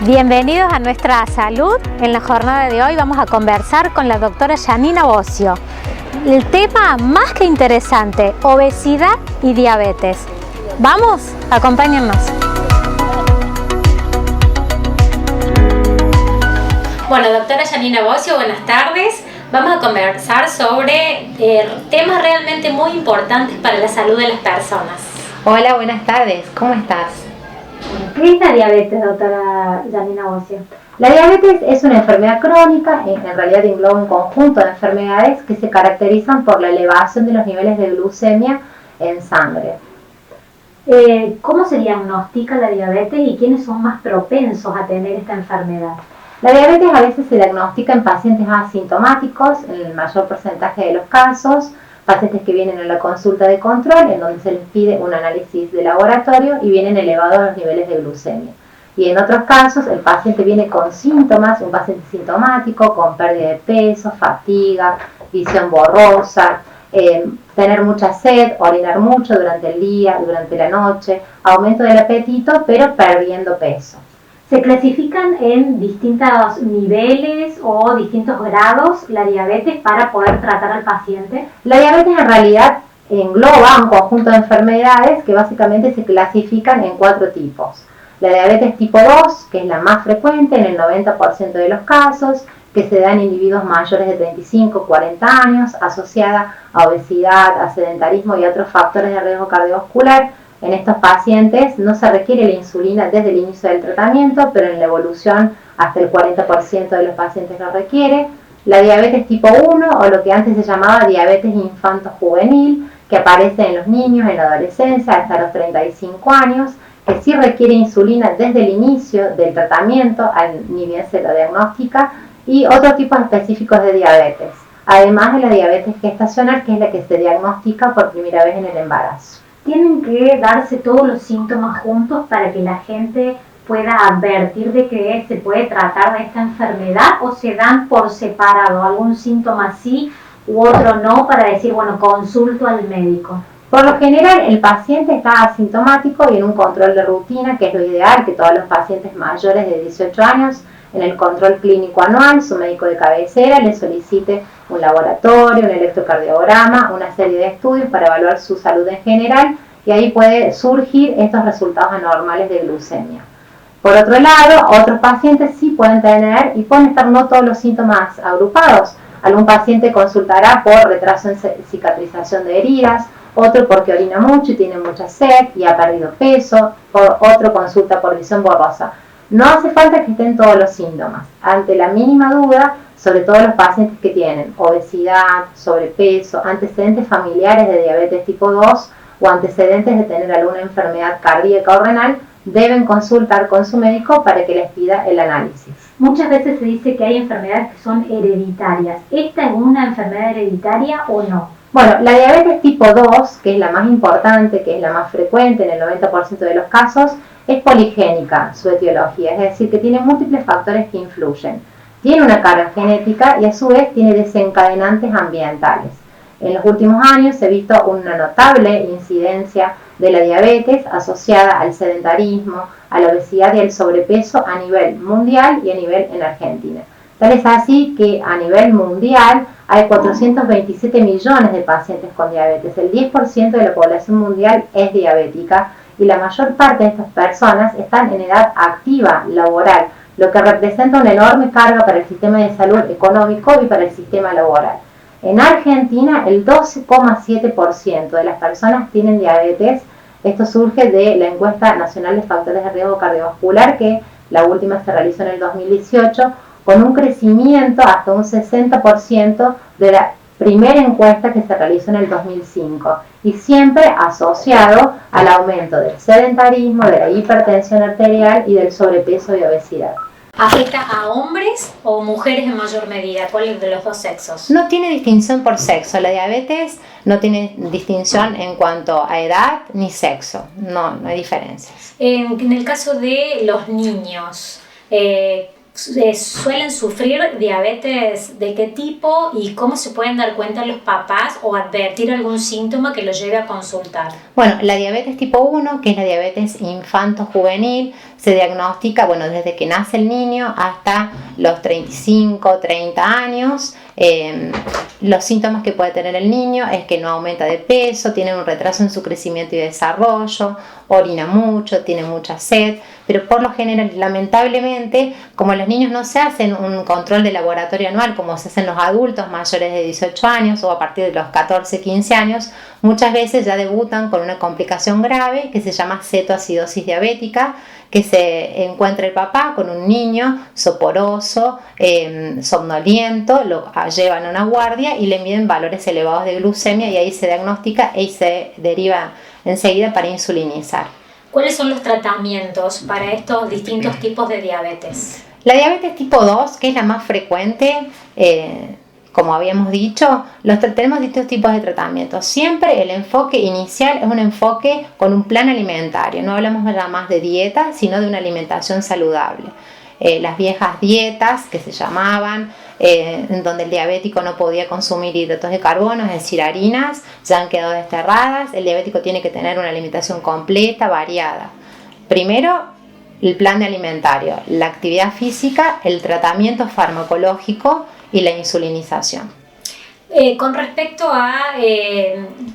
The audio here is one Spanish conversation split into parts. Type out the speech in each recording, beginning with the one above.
Bienvenidos a Nuestra Salud. En la jornada de hoy vamos a conversar con la doctora Janina Bocio. El tema más que interesante, obesidad y diabetes. Vamos, acompáñennos. Bueno, doctora Janina Bocio, buenas tardes. Vamos a conversar sobre temas realmente muy importantes para la salud de las personas. Hola, buenas tardes. ¿Cómo estás? ¿Qué es la diabetes, doctora Janina Bocio? La diabetes es una enfermedad crónica, en realidad engloba un conjunto de enfermedades que se caracterizan por la elevación de los niveles de glucemia en sangre. ¿Cómo se diagnostica la diabetes y quiénes son más propensos a tener esta enfermedad? La diabetes a veces se diagnostica en pacientes asintomáticos, en el mayor porcentaje de los casos, pacientes que vienen a la consulta de control, en donde se les pide un análisis de laboratorio y vienen elevados los niveles de glucemia. Y en otros casos, el paciente viene con síntomas, un paciente sintomático, con pérdida de peso, fatiga, visión borrosa, tener mucha sed, orinar mucho durante el día, durante la noche, aumento del apetito, pero perdiendo peso. ¿Se clasifican en distintos niveles o distintos grados la diabetes para poder tratar al paciente? La diabetes en realidad engloba un conjunto de enfermedades que básicamente se clasifican en 4 tipos. La diabetes tipo 2, que es la más frecuente en el 90% de los casos, que se da en individuos mayores de 35 40 años, asociada a obesidad, a sedentarismo y a otros factores de riesgo cardiovascular. En estos pacientes no se requiere la insulina desde el inicio del tratamiento, pero en la evolución hasta el 40% de los pacientes lo requiere. La diabetes tipo 1, o lo que antes se llamaba diabetes infanto-juvenil, que aparece en los niños en la adolescencia hasta los 35 años, que sí requiere insulina desde el inicio del tratamiento, ni bien se lo diagnostica, y otros tipos específicos de diabetes, además de la diabetes gestacional, que es la que se diagnostica por primera vez en el embarazo. ¿Tienen que darse todos los síntomas juntos para que la gente pueda advertir de que se puede tratar de esta enfermedad o se dan por separado, algún síntoma sí u otro no, para decir, bueno, consulto al médico? Por lo general, el paciente está asintomático y en un control de rutina, que es lo ideal, que todos los pacientes mayores de 18 años, en el control clínico anual, su médico de cabecera le solicite un laboratorio, un electrocardiograma, una serie de estudios para evaluar su salud en general, y ahí puede surgir estos resultados anormales de glucemia. Por otro lado, otros pacientes sí pueden tener y pueden estar no todos los síntomas agrupados. Algún paciente consultará por retraso en cicatrización de heridas, otro porque orina mucho y tiene mucha sed y ha perdido peso, otro consulta por visión borrosa. No hace falta que estén todos los síntomas. Ante la mínima duda, sobre todo los pacientes que tienen obesidad, sobrepeso, antecedentes familiares de diabetes tipo 2 o antecedentes de tener alguna enfermedad cardíaca o renal, deben consultar con su médico para que les pida el análisis. Muchas veces se dice que hay enfermedades que son hereditarias. ¿Esta es una enfermedad hereditaria o no? Bueno, la diabetes tipo 2, que es la más importante, que es la más frecuente en el 90% de los casos, es poligénica su etiología, es decir, que tiene múltiples factores que influyen. Tiene una carga genética y a su vez tiene desencadenantes ambientales. En los últimos años se ha visto una notable incidencia de la diabetes asociada al sedentarismo, a la obesidad y al sobrepeso a nivel mundial y a nivel en Argentina. Tal es así que a nivel mundial hay 427 millones de pacientes con diabetes. El 10% de la población mundial es diabética y la mayor parte de estas personas están en edad activa, laboral, lo que representa una enorme carga para el sistema de salud económico y para el sistema laboral. En Argentina, el 12,7% de las personas tienen diabetes. Esto surge de la encuesta nacional de factores de riesgo cardiovascular, que la última se realizó en el 2018, con un crecimiento hasta un 60% de la primera encuesta que se realizó en el 2005, y siempre asociado al aumento del sedentarismo, de la hipertensión arterial y del sobrepeso y obesidad. ¿Afecta a hombres o mujeres en mayor medida? ¿Cuál de los dos sexos? No tiene distinción por sexo. La diabetes no tiene distinción en cuanto a edad ni sexo. No hay diferencias. En el caso de los niños, ¿Suelen sufrir diabetes de qué tipo y cómo se pueden dar cuenta los papás o advertir algún síntoma que los lleve a consultar? Bueno, la diabetes tipo 1, que es la diabetes infanto-juvenil, se diagnostica, desde que nace el niño hasta los 35, 30 años. Los síntomas que puede tener el niño es que no aumenta de peso, tiene un retraso en su crecimiento y desarrollo, orina mucho, tiene mucha sed, pero por lo general, lamentablemente, como los niños no se hacen un control de laboratorio anual como se hacen los adultos mayores de 18 años o a partir de los 14, 15 años, muchas veces ya debutan con una complicación grave que se llama cetoacidosis diabética, que se encuentra el papá con un niño soporoso, somnoliento, lo llevan a una guardia y le miden valores elevados de glucemia y ahí se diagnostica y se deriva enseguida para insulinizar. ¿Cuáles son los tratamientos para estos distintos tipos de diabetes? La diabetes tipo 2, que es la más frecuente, como habíamos dicho, tenemos distintos tipos de tratamientos. Siempre el enfoque inicial es un enfoque con un plan alimentario. No hablamos ya más de dieta, sino de una alimentación saludable. Las viejas dietas que se llamaban, en donde el diabético no podía consumir hidratos de carbono, es decir, harinas, ya han quedado desterradas. El diabético tiene que tener una alimentación completa, variada. Primero, el plan alimentario, la actividad física, el tratamiento farmacológico y la insulinización. Con respecto a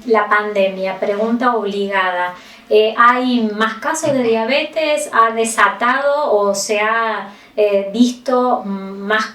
la pandemia, pregunta obligada, ¿hay más casos de diabetes? ¿Ha desatado o se ha visto más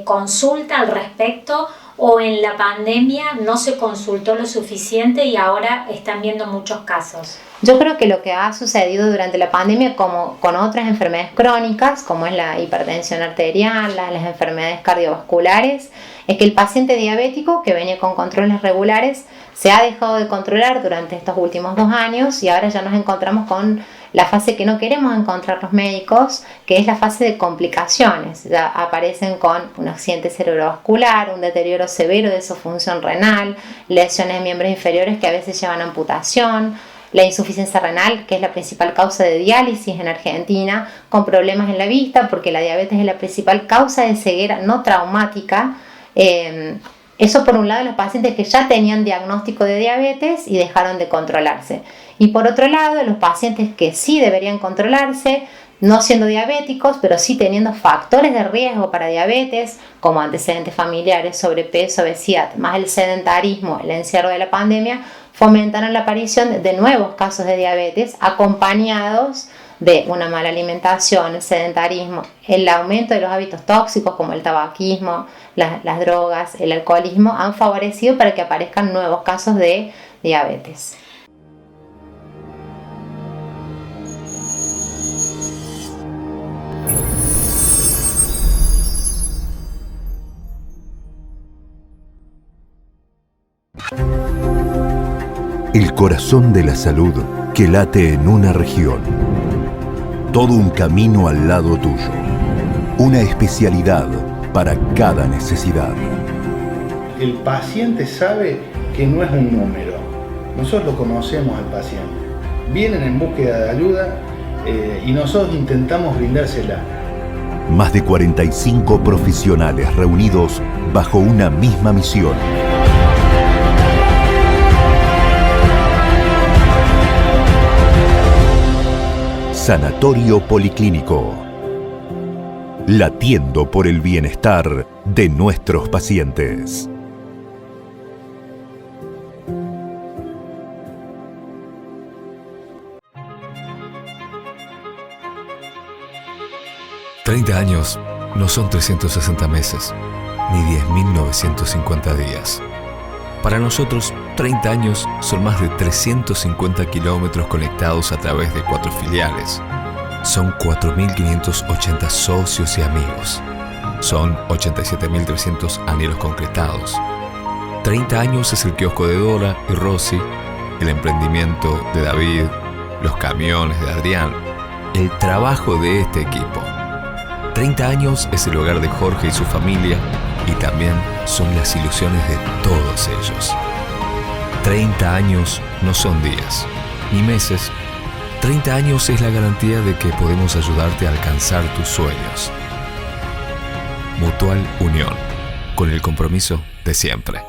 consulta al respecto? ¿O en la pandemia no se consultó lo suficiente y ahora están viendo muchos casos? Yo creo que lo que ha sucedido durante la pandemia, como con otras enfermedades crónicas, como es la hipertensión arterial, las enfermedades cardiovasculares, es que el paciente diabético que venía con controles regulares se ha dejado de controlar durante estos últimos 2 años y ahora ya nos encontramos con la fase que no queremos encontrar los médicos, que es la fase de complicaciones. Ya aparecen con un accidente cerebrovascular, un deterioro severo de su función renal, lesiones de miembros inferiores que a veces llevan a amputación, la insuficiencia renal, que es la principal causa de diálisis en Argentina, con problemas en la vista, porque la diabetes es la principal causa de ceguera no traumática. Eso por un lado los pacientes que ya tenían diagnóstico de diabetes y dejaron de controlarse. Y por otro lado, los pacientes que sí deberían controlarse, no siendo diabéticos, pero sí teniendo factores de riesgo para diabetes, como antecedentes familiares, sobrepeso, obesidad, más el sedentarismo, el encierro de la pandemia, fomentaron la aparición de nuevos casos de diabetes acompañados de una mala alimentación, el sedentarismo, el aumento de los hábitos tóxicos como el tabaquismo, las drogas, el alcoholismo, han favorecido para que aparezcan nuevos casos de diabetes. El corazón de la salud que late en una región. Todo un camino al lado tuyo. Una especialidad para cada necesidad. El paciente sabe que no es un número. Nosotros lo conocemos al paciente. Vienen en búsqueda de ayuda y nosotros intentamos brindársela. Más de 45 profesionales reunidos bajo una misma misión. Sanatorio Policlínico. Latiendo por el bienestar de nuestros pacientes. «30 años no son 360 meses, ni 10.950 días. Para nosotros, 30 años son más de 350 kilómetros conectados a través de 4 filiales. Son 4.580 socios y amigos. Son 87.300 anhelos concretados. 30 años es el kiosco de Dora y Rosy, el emprendimiento de David, los camiones de Adrián, el trabajo de este equipo. 30 años es el hogar de Jorge y su familia y también son las ilusiones de todos ellos. 30 años no son días, ni meses. 30 años es la garantía de que podemos ayudarte a alcanzar tus sueños. Mutual Unión, con el compromiso de siempre.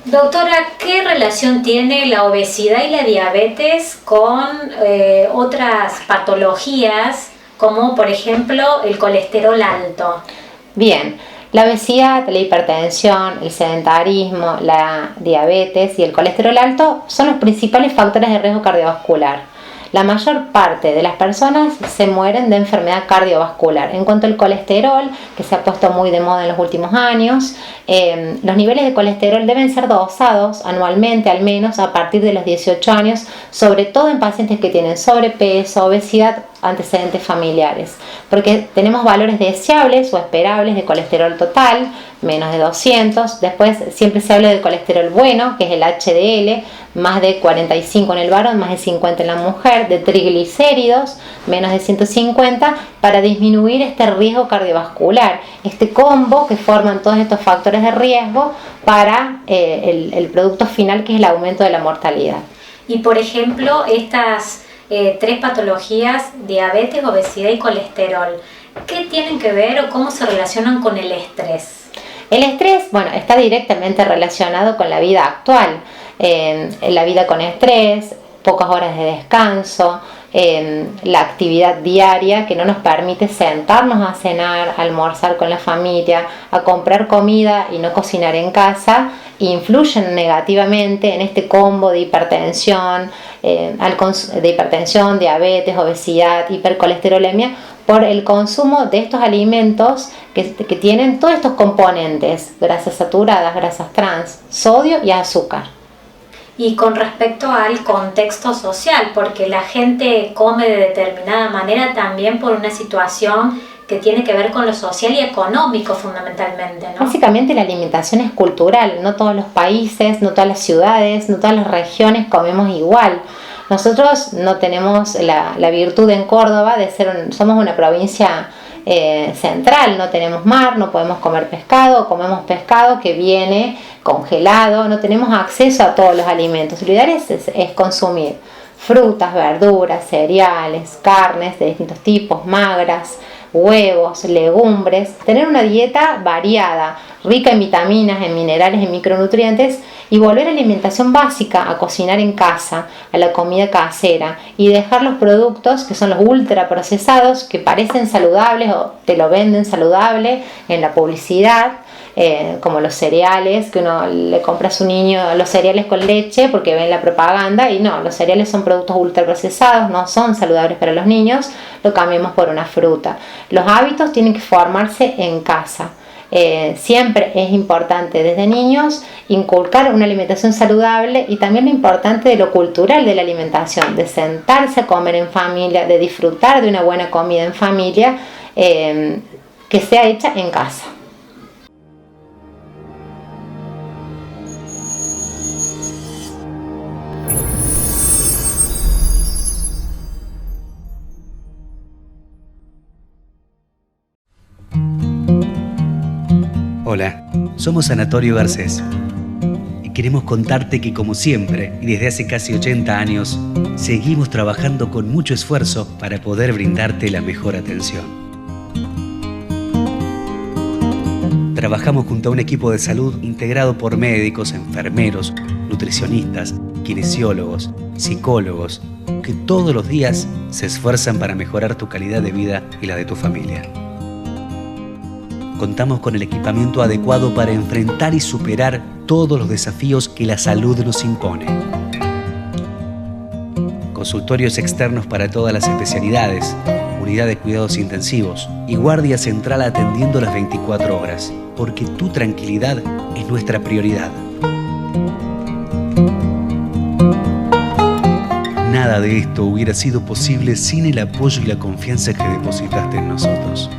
Doctora, ¿qué relación tiene la obesidad y la diabetes con otras patologías, como por ejemplo el colesterol alto? Bien, la obesidad, la hipertensión, el sedentarismo, la diabetes y el colesterol alto son los principales factores de riesgo cardiovascular. La mayor parte de las personas se mueren de enfermedad cardiovascular. En cuanto al colesterol, que se ha puesto muy de moda en los últimos años, los niveles de colesterol deben ser dosados anualmente, al menos a partir de los 18 años, sobre todo en pacientes que tienen sobrepeso, obesidad, antecedentes familiares, porque tenemos valores deseables o esperables de colesterol total, menos de 200. Después siempre se habla del colesterol bueno, que es el HDL, más de 45 en el varón, más de 50 en la mujer, de triglicéridos, menos de 150, para disminuir este riesgo cardiovascular, este combo que forman todos estos factores de riesgo para el producto final, que es el aumento de la mortalidad. Y por ejemplo, estas tres patologías, diabetes, obesidad y colesterol, ¿qué tienen que ver o cómo se relacionan con el estrés? El estrés, bueno, está directamente relacionado con la vida actual. La vida con estrés, pocas horas de descanso, la actividad diaria que no nos permite sentarnos a cenar, a almorzar con la familia, a comprar comida y no cocinar en casa, influyen negativamente en este combo de hipertensión, diabetes, obesidad, hipercolesterolemia, por el consumo de estos alimentos que tienen todos estos componentes: grasas saturadas, grasas trans, sodio y azúcar. Y con respecto al contexto social, porque la gente come de determinada manera también por una situación que tiene que ver con lo social y económico fundamentalmente, ¿no? Básicamente la alimentación es cultural, no todos los países, no todas las ciudades, no todas las regiones comemos igual. Nosotros no tenemos la virtud en Córdoba de somos una provincia central, no tenemos mar, no podemos comer pescado, comemos pescado que viene congelado, no tenemos acceso a todos los alimentos. Lo ideal es consumir frutas, verduras, cereales, carnes de distintos tipos, magras, huevos, legumbres, tener una dieta variada, rica en vitaminas, en minerales, en micronutrientes, y volver a la alimentación básica, a cocinar en casa, a la comida casera, y dejar los productos que son los ultraprocesados, que parecen saludables o te lo venden saludable en la publicidad, como los cereales, que uno le compra a su niño los cereales con leche porque ven la propaganda, y no, los cereales son productos ultraprocesados, no son saludables para los niños, lo cambiamos por una fruta. Los hábitos tienen que formarse en casa. Siempre es importante desde niños inculcar una alimentación saludable, y también lo importante de lo cultural de la alimentación, de sentarse a comer en familia, de disfrutar de una buena comida en familia, que sea hecha en casa. Hola, somos Sanatorio Garcés y queremos contarte que, como siempre y desde hace casi 80 años, seguimos trabajando con mucho esfuerzo para poder brindarte la mejor atención. Trabajamos junto a un equipo de salud integrado por médicos, enfermeros, nutricionistas, kinesiólogos, psicólogos, que todos los días se esfuerzan para mejorar tu calidad de vida y la de tu familia. Contamos con el equipamiento adecuado para enfrentar y superar todos los desafíos que la salud nos impone. Consultorios externos para todas las especialidades, unidad de cuidados intensivos y guardia central atendiendo las 24 horas, porque tu tranquilidad es nuestra prioridad. Nada de esto hubiera sido posible sin el apoyo y la confianza que depositaste en nosotros.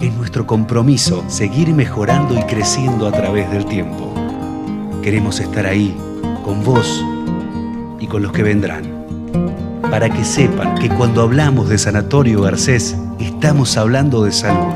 Es nuestro compromiso seguir mejorando y creciendo a través del tiempo. Queremos estar ahí, con vos y con los que vendrán. para que sepan que cuando hablamos de Sanatorio Garcés, estamos hablando de salud.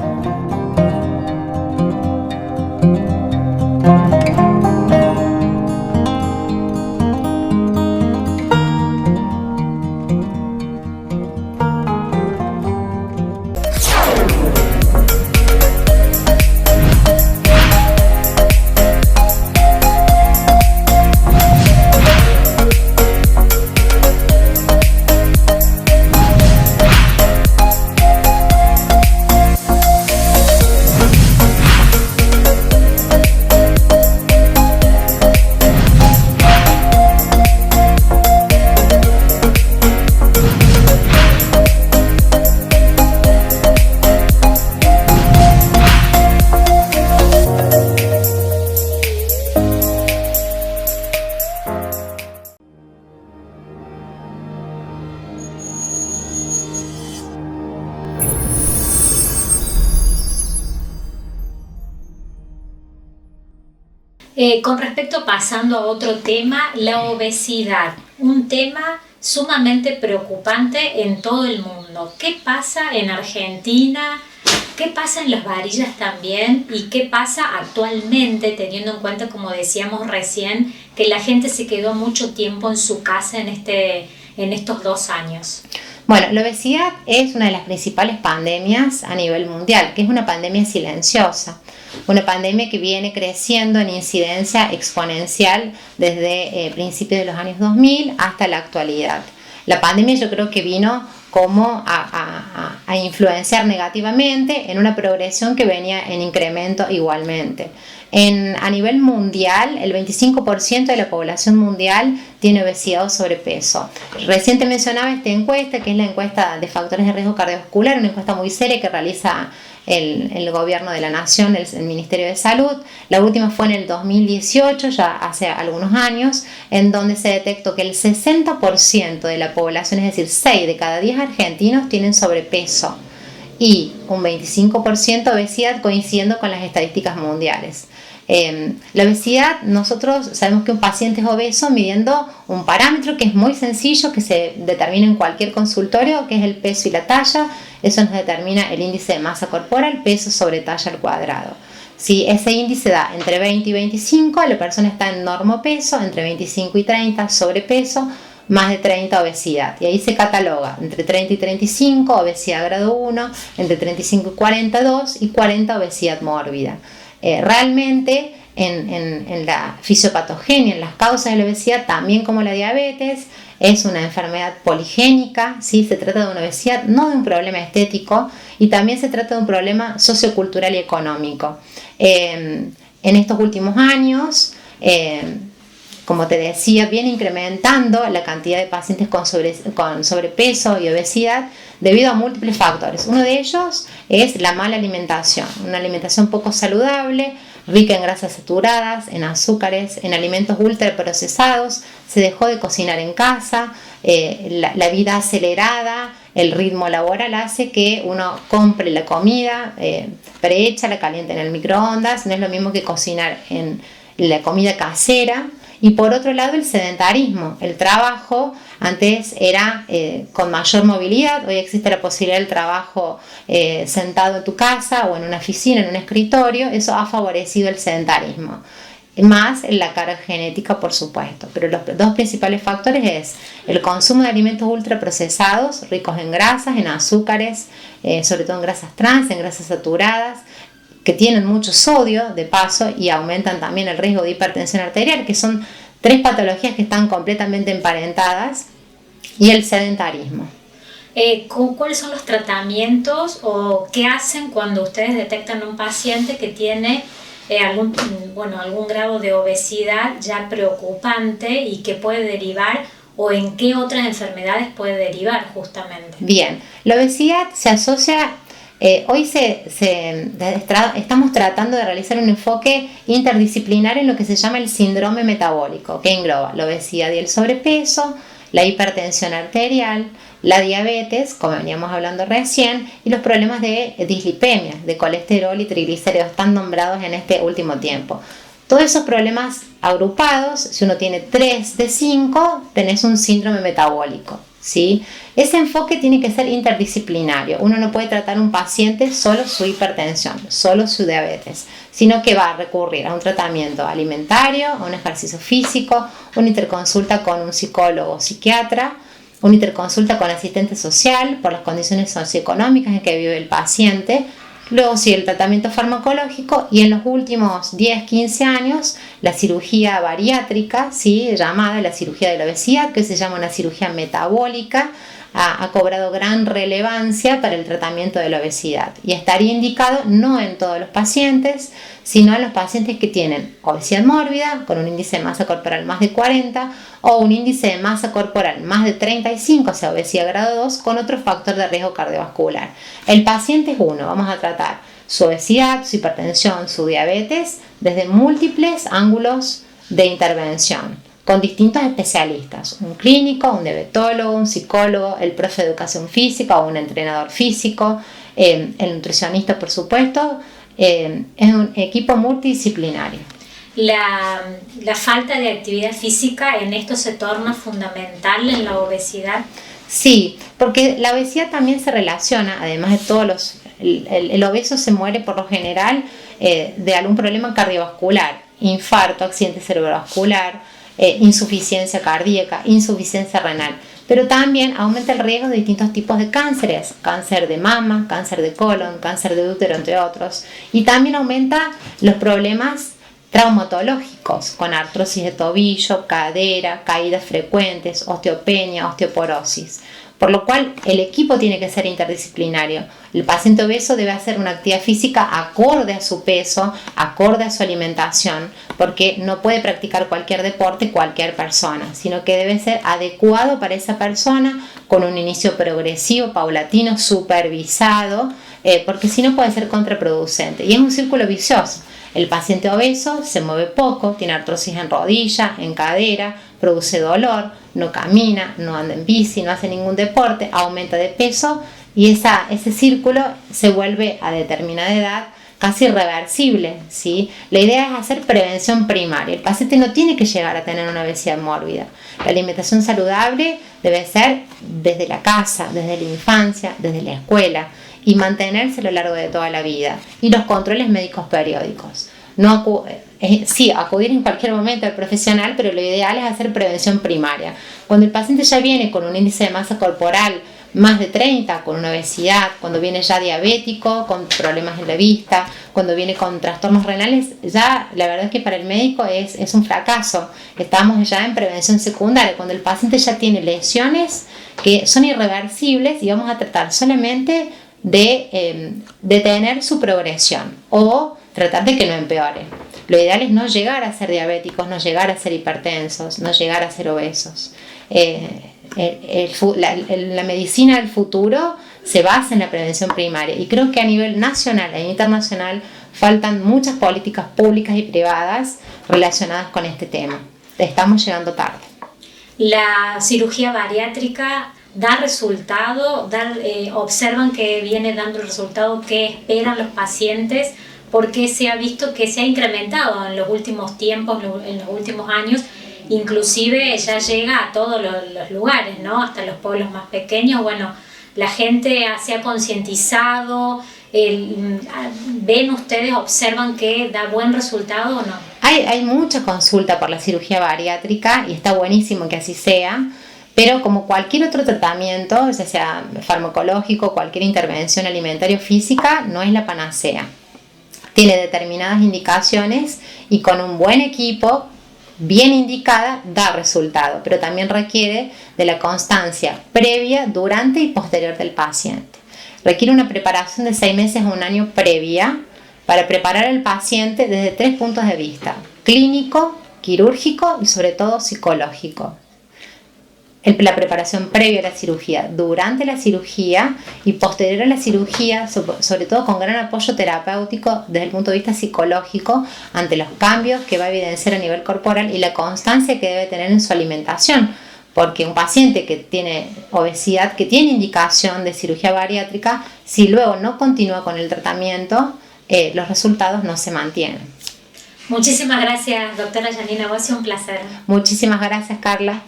Con respecto, pasando a otro tema, la obesidad, un tema sumamente preocupante en todo el mundo. ¿Qué pasa en Argentina? ¿Qué pasa en las varillas también? ¿Y qué pasa actualmente, teniendo en cuenta, como decíamos recién, que la gente se quedó mucho tiempo en su casa en estos 2 años? Bueno, la obesidad es una de las principales pandemias a nivel mundial, que es una pandemia silenciosa, una pandemia que viene creciendo en incidencia exponencial desde principios de los años 2000 hasta la actualidad. La pandemia yo creo que vino como a influenciar negativamente en una progresión que venía en incremento igualmente. A nivel mundial, el 25% de la población mundial tiene obesidad o sobrepeso. Recién te mencionaba esta encuesta, que es la encuesta de factores de riesgo cardiovascular, una encuesta muy seria que realiza el gobierno de la nación, el Ministerio de Salud. La última fue en el 2018, ya hace algunos años, en donde se detectó que el 60% de la población, es decir, 6 de cada 10 argentinos tienen sobrepeso y un 25% obesidad, coincidiendo con las estadísticas mundiales. La obesidad, nosotros sabemos que un paciente es obeso midiendo un parámetro que es muy sencillo, que se determina en cualquier consultorio, que es el peso y la talla. Eso nos determina el índice de masa corporal, peso sobre talla al cuadrado. Si ese índice da entre 20 y 25, la persona está en normopeso, entre 25 y 30 sobrepeso, más de 30 obesidad. Y ahí se cataloga entre 30 y 35 obesidad grado 1, entre 35 y 42 y 40 obesidad mórbida. Realmente en la fisiopatogenia, en las causas de la obesidad, también como la diabetes, es una enfermedad poligénica, ¿sí? Se trata de una obesidad, no de un problema estético, y también se trata de un problema sociocultural y económico. En estos últimos años, como te decía, viene incrementando la cantidad de pacientes con sobrepeso y obesidad debido a múltiples factores. Uno de ellos es la mala alimentación, una alimentación poco saludable, rica en grasas saturadas, en azúcares, en alimentos ultraprocesados. Se dejó de cocinar en casa, la vida acelerada, el ritmo laboral hace que uno compre la comida prehecha, la caliente en el microondas. No es lo mismo que cocinar en la comida casera. Y por otro lado, el sedentarismo. El trabajo antes era con mayor movilidad. Hoy existe la posibilidad del trabajo sentado en tu casa o en una oficina, en un escritorio. Eso ha favorecido el sedentarismo. Más la carga genética, por supuesto. Pero los 2 principales factores es el consumo de alimentos ultraprocesados, ricos en grasas, en azúcares, sobre todo en grasas trans, en grasas saturadas, que tienen mucho sodio de paso y aumentan también el riesgo de hipertensión arterial, que son 3 patologías que están completamente emparentadas, y el sedentarismo. ¿Cuáles son los tratamientos o qué hacen cuando ustedes detectan un paciente que tiene algún grado de obesidad ya preocupante y que puede derivar, o en qué otras enfermedades puede derivar justamente? Bien, la obesidad se asocia... Hoy estamos tratando de realizar un enfoque interdisciplinar en lo que se llama el síndrome metabólico, que engloba la obesidad y el sobrepeso, la hipertensión arterial, la diabetes, como veníamos hablando recién, y los problemas de dislipemia, de colesterol y triglicéridos tan nombrados en este último tiempo. Todos esos problemas agrupados, si uno tiene 3 de 5, tenés un síndrome metabólico. ¿sí? Ese enfoque tiene que ser interdisciplinario. Uno no puede tratar a un paciente solo su hipertensión, solo su diabetes, sino que va a recurrir a un tratamiento alimentario, a un ejercicio físico, una interconsulta con un psicólogo o psiquiatra, una interconsulta con asistente social por las condiciones socioeconómicas en que vive el paciente. Luego sigue el tratamiento farmacológico y en los últimos 10-15 años la cirugía bariátrica, ¿sí?, llamada la cirugía de la obesidad, que se llama una cirugía metabólica, ha cobrado gran relevancia para el tratamiento de la obesidad y estaría indicado no en todos los pacientes, sino en los pacientes que tienen obesidad mórbida con un índice de masa corporal más de 40 o un índice de masa corporal más de 35, o sea, obesidad grado 2, con otro factor de riesgo cardiovascular. El paciente es uno, vamos a tratar su obesidad, su hipertensión, su diabetes desde múltiples ángulos de intervención, con distintos especialistas, un clínico, un diabetólogo, un psicólogo, el profe de educación física o un entrenador físico, el nutricionista, por supuesto. Es un equipo multidisciplinario. La falta de actividad física en esto se torna fundamental en la obesidad. Sí, porque la obesidad también se relaciona, además de todos los... El obeso se muere por lo general de algún problema cardiovascular, infarto, accidente cerebrovascular, insuficiencia cardíaca, insuficiencia renal, pero también aumenta el riesgo de distintos tipos de cánceres, cáncer de mama, cáncer de colon, cáncer de útero, entre otros, y también aumenta los problemas traumatológicos con artrosis de tobillo, cadera, caídas frecuentes, osteopenia, osteoporosis. Por lo cual el equipo tiene que ser interdisciplinario. El paciente obeso debe hacer una actividad física acorde a su peso, acorde a su alimentación, porque no puede practicar cualquier deporte cualquier persona, sino que debe ser adecuado para esa persona, con un inicio progresivo, paulatino, supervisado, porque si no puede ser contraproducente. Y es un círculo vicioso. El paciente obeso se mueve poco, tiene artrosis en rodilla, en cadera, produce dolor, no camina, no anda en bici, no hace ningún deporte, aumenta de peso y ese círculo se vuelve a determinada edad casi irreversible, ¿sí? La idea es hacer prevención primaria. El paciente no tiene que llegar a tener una obesidad mórbida. La alimentación saludable debe ser desde la casa, desde la infancia, desde la escuela, y mantenerse a lo largo de toda la vida. Y los controles médicos periódicos. Sí, acudir en cualquier momento al profesional, pero lo ideal es hacer prevención primaria. Cuando el paciente ya viene con un índice de masa corporal más de 30, con una obesidad, cuando viene ya diabético, con problemas en la vista, cuando viene con trastornos renales, ya la verdad es que para el médico es un fracaso. Estamos ya en prevención secundaria, cuando el paciente ya tiene lesiones que son irreversibles y vamos a tratar solamente de detener su progresión o tratar de que no empeore. Lo ideal es no llegar a ser diabéticos, no llegar a ser hipertensos, no llegar a ser obesos. La medicina del futuro se basa en la prevención primaria y creo que a nivel nacional e internacional faltan muchas políticas públicas y privadas relacionadas con este tema. Estamos llegando tarde. La cirugía bariátrica da resultado, observan que viene dando el resultado que esperan los pacientes, porque se ha visto que se ha incrementado en los últimos tiempos, en los últimos años, inclusive ya llega a todos los lugares, ¿no? Hasta los pueblos más pequeños. Bueno, la gente se ha concientizado. ¿Ven ustedes, observan que da buen resultado o no? Hay mucha consulta por la cirugía bariátrica y está buenísimo que así sea. Pero como cualquier otro tratamiento, ya sea farmacológico, cualquier intervención alimentaria o física, no es la panacea. Tiene determinadas indicaciones y con un buen equipo, bien indicada, da resultado, pero también requiere de la constancia previa, durante y posterior del paciente. Requiere una preparación de 6 meses a un año previa para preparar al paciente desde 3 puntos de vista: clínico, quirúrgico y sobre todo psicológico. La preparación previa a la cirugía, durante la cirugía y posterior a la cirugía, sobre todo con gran apoyo terapéutico desde el punto de vista psicológico ante los cambios que va a evidenciar a nivel corporal y la constancia que debe tener en su alimentación. Porque un paciente que tiene obesidad, que tiene indicación de cirugía bariátrica, si luego no continúa con el tratamiento, los resultados no se mantienen. Muchísimas gracias, doctora Janina Bossi, un placer. Muchísimas gracias, Carla.